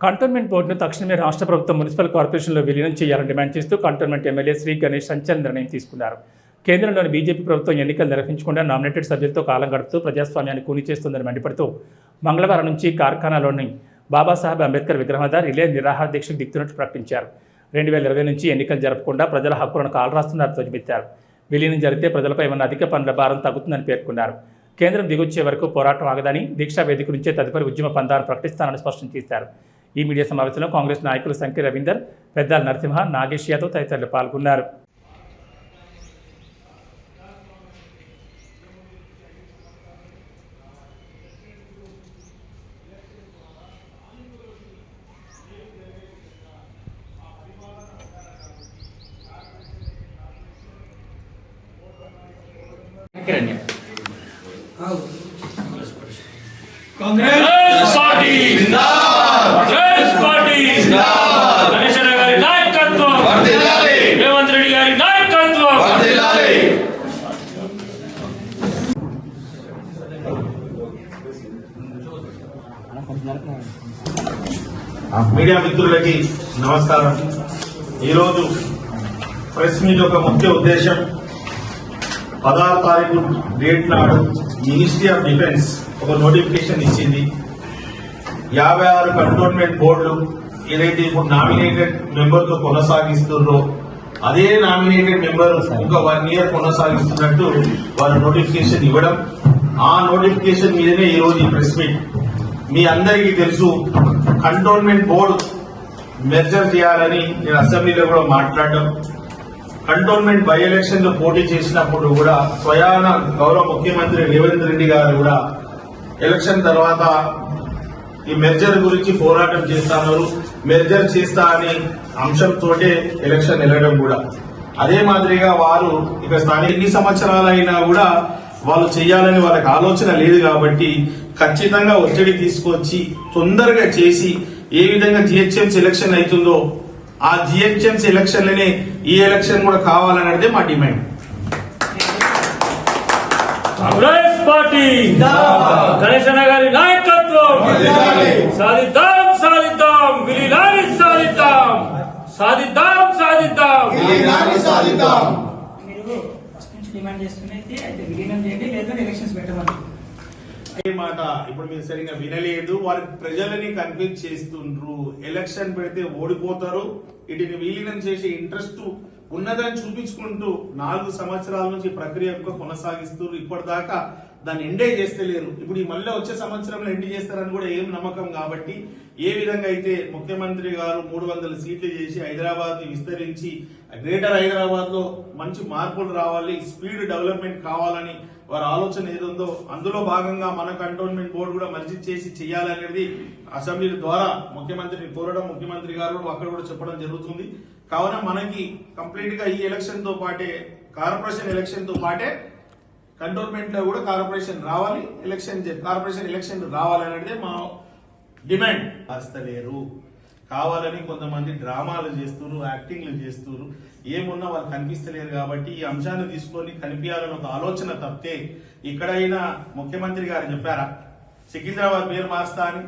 Cantonment బోర్డును తక్షణమే రాష్ట్ర ప్రభుత్వం మున్సిపల్ కార్పొరేషన్లో విలీనం చేయాలని డిమాండ్ చేస్తూ కంటోన్మెంట్ ఎమ్మెల్యే శ్రీ గణేష్ సంచలన నిర్ణయం తీసుకున్నారు. కేంద్రంలోని బీజేపీ ప్రభుత్వం ఎన్నికలు నిర్వహించకుండా నామినేటెడ్ సభ్యులతో కాలం గడుపుతూ ప్రజాస్వామ్యాన్ని కూని చేస్తుందని మండిపడుతూ మంగళవారం నుంచి కార్ఖానాలోని బాబాసాహెబ్ అంబేద్కర్ విగ్రహం వద్ద రిలే నిరాహార దీక్షకు దిగుతున్నట్టు ప్రకటించారు. 2020 నుంచి ఎన్నికలు జరపకుండా ప్రజల హక్కులను కాలరాస్తున్నారు ధ్వజమెత్తారు. విలీనం జరిగితే ప్రజలపై ఉన్న అధిక పనుల భారం తగ్గుతుందని పేర్కొన్నారు. కేంద్రం దిగొచ్చే వరకు పోరాటం ఆగదని, దీక్షా వేదిక నుంచే తదుపరి ఉద్యమ పందాలను ప్రకటిస్తానని స్పష్టం చేశారు. ఈ మీడియా సమావేశంలో కాంగ్రెస్ నాయకులు సంఖ్య రవీందర్, పెద్దాల నరసింహ, నాగేష్ యాదవ్ తదితరులు పాల్గొన్నారు. कांग्रेस पार्टी जिंदाबाद, कांग्रेस पार्टी जिंदाबाद, गणेश गारी नायकत्వం వర్ధిల్లాలి, రేవంత్ రెడ్డి గారి నాయకత్వం వర్ధిల్లాలి. మీడియా మిత్రులకి నమస్కారం. ఈరోజు ప్రెస్ మీట్ యొక్క ముఖ్య ఉద్దేశం 16వ తారీఖు డేట్ నాడు మినిస్ట్రీ ఆఫ్ డిఫెన్స్ ఒక నోటిఫికేషన్ ఇచ్చింది. 56 కంటోన్మెంట్ బోర్డులు ఏదైతే ఇప్పుడు నామినేటెడ్ మెంబర్ తో కొనసాగిస్తున్నారో అదే నామినేటెడ్ మెంబర్ ఇంకా 1 year కొనసాగిస్తున్నట్టు వారు నోటిఫికేషన్ ఇవ్వడం, ఆ నోటిఫికేషన్ మీదనే ఈ రోజు ఈ ప్రెస్ మీట్. మీ అందరికీ తెలుసు, కంటోన్మెంట్ బోర్డు మెర్జర్ చేయాలని నేను అసెంబ్లీలో కూడా మాట్లాడడం, కంటోన్మెంట్ బై ఎలక్షన్ లో పోటీ చేసినప్పుడు కూడా స్వయాన గౌరవ ముఖ్యమంత్రి రేవంత్ రెడ్డి గారు కూడా ఎలక్షన్ తర్వాత ఈ మెర్జర్ గురించి పోరాటం చేస్తున్నారు, మెర్జర్ చేస్తా అనే అంశంతో ఎలక్షన్ వెళ్ళడం కూడా. అదే మాదిరిగా వారు ఇక స్థానిక ఎన్ని సంవత్సరాలైనా కూడా వాళ్ళు చేయాలని వాళ్ళకి ఆలోచన లేదు కాబట్టి ఖచ్చితంగా ఒత్తిడి తీసుకొచ్చి తొందరగా చేసి ఏ విధంగా జిహెచ్ఎంసీ ఎలక్షన్ అవుతుందో ఆ జిహెచ్ఎంసీ ఎలక్షన్లనే ఈ ఎలక్షన్ కూడా కావాలనేది మా డిమాండ్. కాంగ్రెస్ పార్టీ జిందాబాద్, గణేష్ గారి నాయకత్వం వర్ధిల్లాలి, సాధిద్దాం సాధిద్దాం విలీనాన్ని సాధిద్దాం, సాధిద్దాం సాధిద్దాం విలీనాన్ని సాధిద్దాం. మీరు ఫస్ట్ నుంచి డిమాండ్ చేస్తున్నైతే అయితే విలీనం చేయండి, లేదా ఎలక్షన్స్ పెట్టమని. అదే మాట ఇప్పుడు మీరు సరిగా వినలేదు. వారి ప్రజలని కన్విన్స్ చేస్తుండ్రు, ఎలక్షన్ పెడితే ఓడిపోతారు, వీటిని విలీనం చేసే ఇంట్రెస్ట్ ఉన్నదని చూపించుకుంటూ 4 సంవత్సరాల నుంచి ప్రక్రియ కొనసాగిస్తున్నారు. ఇప్పటిదాకా దాన్ని ఎండే చేస్తలేరు. ఇప్పుడు ఈ మళ్ళీ వచ్చే సంవత్సరంలో ఎండ్ చేస్తారని కూడా ఏం నమ్మకం. కాబట్టి ఏ విధంగా అయితే ముఖ్యమంత్రి గారు 300 సీట్లు చేసి హైదరాబాద్ ని విస్తరించి గ్రేటర్ హైదరాబాద్ లో మంచి మార్పులు రావాలి, స్పీడ్ డెవలప్మెంట్ కావాలని వారి ఆలోచన ఏదుందో అందులో భాగంగా మన కంటోన్మెంట్ బోర్డు కూడా మర్జీ చేసి చేయాలనేది అసెంబ్లీ ద్వారా ముఖ్యమంత్రిని కోరడం, ముఖ్యమంత్రి గారు అక్కడ కూడా చెప్పడం జరుగుతుంది. కావున మనకి కంప్లీట్ గా ఈ ఎలక్షన్ తో పాటే కార్పొరేషన్ ఎలక్షన్ తో పాటే కంటోన్మెంట్ లో కూడా కార్పొరేషన్ రావాలి, కార్పొరేషన్ ఎలక్షన్ రావాలనేది మా డిమాండ్. వస్తలేరు కావాలని కొంతమంది డ్రామాలు చేస్తున్నారు, యాక్టింగ్లు చేస్తున్నారు, ఏమున్నా వాళ్ళు కనిపిస్తలేరు. కాబట్టి ఈ అంశాన్ని తీసుకొని కనిపించాలని ఒక ఆలోచన తప్పితే ఇక్కడైనా ముఖ్యమంత్రి గారు చెప్పారా సికింద్రాబాద్ పేరు మారుస్తా అని?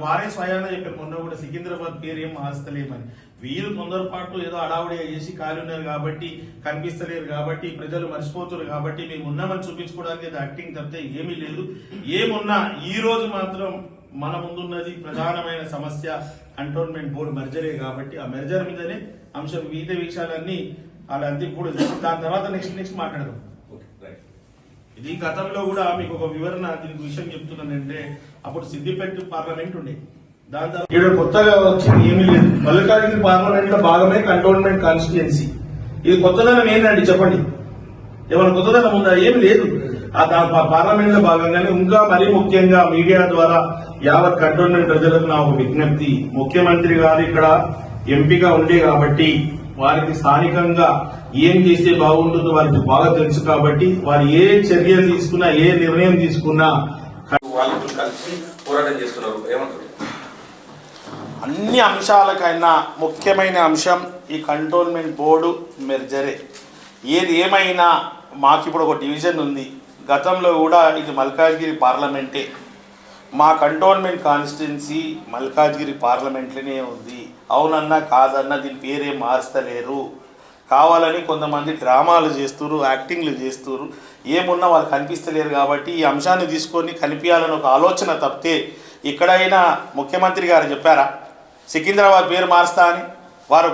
వారే స్వయాన చెప్పారు మొన్న కూడా సికింద్రాబాద్ పేరు ఏం మారుస్తలేమని. వీరు తొందరపాటు ఏదో అడావుడిగా చేసి ఖాళీ ఉన్నారు కాబట్టి కనిపిస్తలేరు కాబట్టి ప్రజలు మర్చిపోతున్నారు కాబట్టి మేము ఉన్నామని చూపించుకోవడానికి ఏదో యాక్టింగ్ తప్పితే ఏమీ లేదు. ఏమున్నా ఈ రోజు మాత్రం మన ముందున్నది ప్రధానమైన సమస్య కంటోన్మెంట్ బోర్డు మెర్జరే కాబట్టి ఆ మెర్జర్ మీదనే అంశం, మిగతా విషయాలన్నీ వాళ్ళంతా ఇప్పుడు దాని తర్వాత నెక్స్ట్ మాట్లాడదాం. ఇది గతంలో కూడా మీకు ఒక వివరణ దీనికి విషయం చెప్తున్నానంటే, అప్పుడు సిద్దిపేట పార్లమెంట్ ఉండే, దాని తర్వాత ఇక్కడ కొత్తగా వచ్చింది ఏమీ లేదు. మల్లికార్జున పార్లమెంట్ లో భాగమే కంటోన్మెంట్ కాన్స్టిట్యుయెన్సీ. ఇది కొత్తదనం ఏంటండి చెప్పండి, ఏమైనా కొత్తదనం ఉందా? ఏమి లేదు. ఆ పార్లమెంట్ లో భాగంగానే ఇంకా మరీ ముఖ్యంగా మీడియా ద్వారా యావత్ కంటోన్మెంట్ ప్రజలకు నా ఒక విజ్ఞప్తి, ముఖ్యమంత్రి గారు ఇక్కడ ఎంపీగా ఉండే కాబట్టి వారికి స్థానికంగా ఏం చేస్తే బాగుంటుందో వారికి బాగా తెలుసు కాబట్టి వారు ఏ చర్యలు తీసుకున్నా ఏ నిర్ణయం తీసుకున్నా వాళ్ళతో కలిసి పోరాటం చేస్తున్నారు. ఏమంటారు? అన్ని అంశాలకైనా ముఖ్యమైన అంశం ఈ కంటోన్మెంట్ బోర్డు మెర్జరే. ఏది ఏమైనా మాకు ఇప్పుడు ఒక డివిజన్ ఉంది. గతంలో కూడా ఇది మల్కాజ్గిరి పార్లమెంటే. మా కంటోన్మెంట్ కాన్స్టిట్యున్సీ మల్కాజ్గిరి పార్లమెంట్లోనే ఉంది, అవునన్నా కాదన్నా దీని పేరేం మారుస్తలేరు, కావాలని కొంతమంది డ్రామాలు చేస్తున్నారు, యాక్టింగ్లు చేస్తున్నారు, ఏమున్నా వాళ్ళు కనిపిస్తలేరు. కాబట్టి ఈ అంశాన్ని తీసుకొని కనిపించాలని ఒక ఆలోచన తప్పితే ఎక్కడైనా ముఖ్యమంత్రి గారు చెప్పారా సికింద్రాబాద్ పేరు మారుస్తా అని?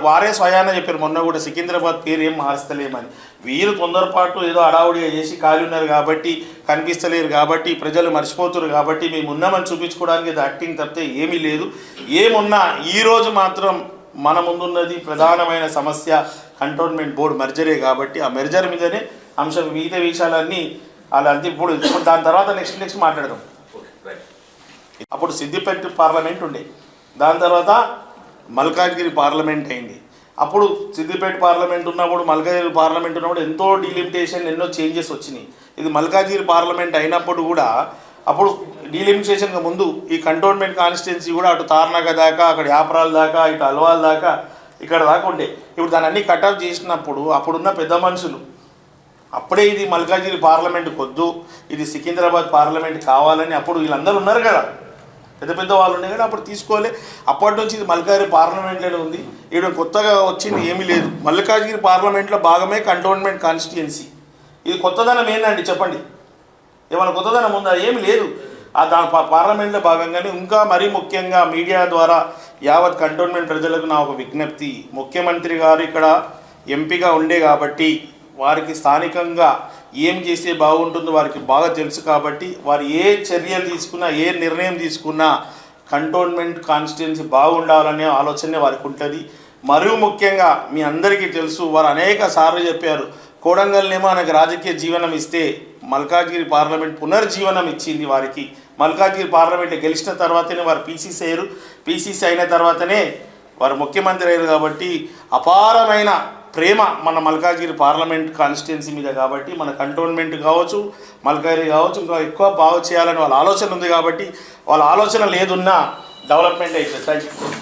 వారే స్వయాన చెప్పారు మొన్న కూడా, సికింద్రాబాద్ పేరు ఏం మారుస్తలేమని. వీరు తొందరపాటు ఏదో అడావుడిగా చేసి ఖాళీ ఉన్నారు కాబట్టి, కనిపిస్తలేరు కాబట్టి, ప్రజలు మర్చిపోతున్నారు కాబట్టి మేము ఉన్నామని చూపించుకోవడానికి ఇది యాక్టింగ్ తప్పితే ఏమీ లేదు. ఏమున్నా ఈరోజు మాత్రం మన ముందున్నది ప్రధానమైన సమస్య కంటోన్మెంట్ బోర్డు మెర్జరే కాబట్టి ఆ మెర్జర్ మీదనే అంశం, మిగతా విషయాలన్నీ అలా అంతే. ఇప్పుడు దాని తర్వాత నెక్స్ట్ మాట్లాడదాం. అప్పుడు సిద్దిపేట పార్లమెంట్ ఉండే, దాని తర్వాత మల్కాజ్గిరి పార్లమెంట్ అయింది. అప్పుడు సిద్దిపేట పార్లమెంట్ ఉన్నప్పుడు, మల్కాజ్గిరి పార్లమెంట్ ఉన్నప్పుడు ఎంతో డీలిమిటేషన్, ఎన్నో చేంజెస్ వచ్చినాయి. ఇది మల్కాజ్గిరి పార్లమెంట్ అయినప్పుడు కూడా అప్పుడు డీలిమిటేషన్గా ముందు ఈ కంటోన్మెంట్ కాన్స్టిట్యున్సీ కూడా అటు తార్నాక దాకా, అక్కడ యాపరాల దాకా, ఇటు అల్వాల్ దాకా, ఇక్కడ దాకా ఉండే. ఇప్పుడు దాన్ని అన్ని కట్అఫ్ చేసినప్పుడు అప్పుడున్న పెద్ద మనుషులు అప్పుడే ఇది మల్కాజ్గిరి పార్లమెంట్ కొద్దు, ఇది సికింద్రాబాద్ పార్లమెంట్ కావాలని అప్పుడు వీళ్ళందరూ ఉన్నారు కదా, పెద్ద పెద్ద వాళ్ళు ఉన్నాయి కదా, అప్పుడు తీసుకోలే. అప్పటి నుంచి ఇది మల్కాజ్గిరి పార్లమెంట్లోనే ఉంది. ఇక్కడ కొత్తగా వచ్చింది ఏమీ లేదు. మల్కాజ్గిరి పార్లమెంట్లో భాగమే కంటోన్మెంట్ కాన్స్టిట్యున్సీ. ఇది కొత్తదనం ఏందండి చెప్పండి? ఏమైనా కొత్తదనం ఉందా? ఏమి లేదు. దాని పార్లమెంట్లో భాగంగానే ఇంకా మరీ ముఖ్యంగా మీడియా ద్వారా యావత్ కంటోన్మెంట్ ప్రజలకు నా ఒక విజ్ఞప్తి, ముఖ్యమంత్రి గారు ఇక్కడ ఎంపీగా ఉండే కాబట్టి వారికి స్థానికంగా ఏం చేస్తే బాగుంటుందో వారికి బాగా తెలుసు కాబట్టి వారు ఏ చర్యలు తీసుకున్నా, ఏ నిర్ణయం తీసుకున్నా కంటోన్మెంట్ కాన్స్టిట్యున్సీ బాగుండాలనే ఆలోచనే వారికి ఉంటుంది. మరియు ముఖ్యంగా మీ అందరికీ తెలుసు, వారు అనేక సార్లు చెప్పారు, కోడంగల్నేమో మనకు రాజకీయ జీవనం ఇస్తే మల్కాజ్గిరి పార్లమెంట్ పునర్జీవనం ఇచ్చింది వారికి. మల్కాజ్గిరి పార్లమెంట్ గెలిచిన తర్వాతనే వారు పీసీసీ అయ్యారు. పీసీసీ అయిన తర్వాతనే వారు ముఖ్యమంత్రి అయ్యారు. కాబట్టి అపారమైన ప్రేమ మన మల్కాజ్గిరి పార్లమెంట్ కాన్స్టిట్యున్సీ మీద కాబట్టి మన కంటోన్మెంట్ కావచ్చు, మల్కాజ్గిరి కావచ్చు, ఇంకా ఎక్కువ బాగు చేయాలని వాళ్ళ ఆలోచన ఉంది. కాబట్టి వాళ్ళ ఆలోచన లేదున్నా డెవలప్మెంట్ అవుతుంది. Thank you.